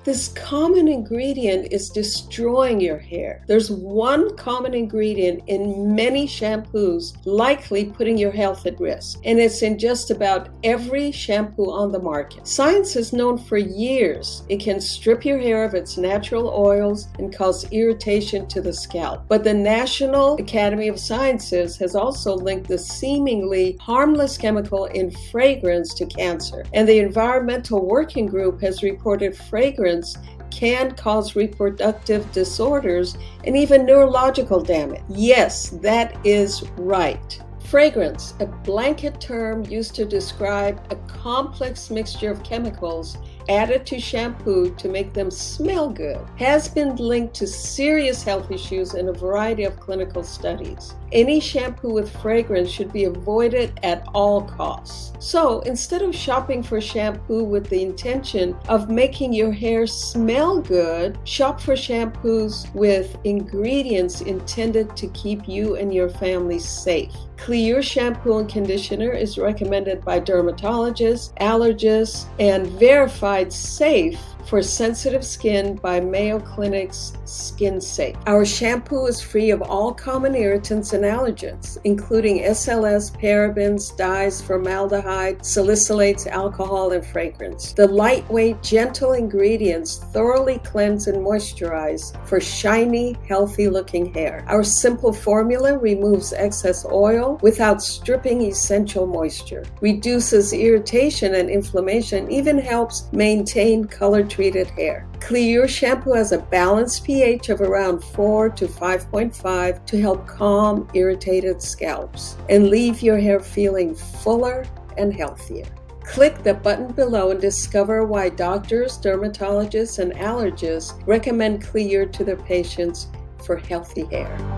This common ingredient is destroying your hair. There's one common ingredient in many shampoos, likely putting your health at risk, and it's in just about every shampoo on the market. Science has known for years it can strip your hair of its natural oils and cause irritation to the scalp. But the National Academy of Sciences has also linked the seemingly harmless chemical in fragrance to cancer, and the Environmental Working Group has reported fragrance can cause reproductive disorders and even neurological damage. Yes, that is right. Fragrance, a blanket term used to describe a complex mixture of chemicals added to shampoo to make them smell good, has been linked to serious health issues in a variety of clinical studies. Any shampoo with fragrance should be avoided at all costs. So instead of shopping for shampoo with the intention of making your hair smell good, shop for shampoos with ingredients intended to keep you and your family safe. Cleure shampoo and conditioner is recommended by dermatologists, allergists, and verified safe for sensitive skin by Mayo Clinic's Skin Safe. Our shampoo is free of all common irritants and allergens, including SLS, parabens, dyes, formaldehyde, salicylates, alcohol, and fragrance. The lightweight, gentle ingredients thoroughly cleanse and moisturize for shiny, healthy-looking hair. Our simple formula removes excess oil without stripping essential moisture, reduces irritation and inflammation, even helps maintain color-treated hair. Cleure shampoo has a balanced pH of around 4 to 5.5 to help calm irritated scalps and leave your hair feeling fuller and healthier. Click the button below and discover why doctors, dermatologists, and allergists recommend Cleure to their patients for healthy hair.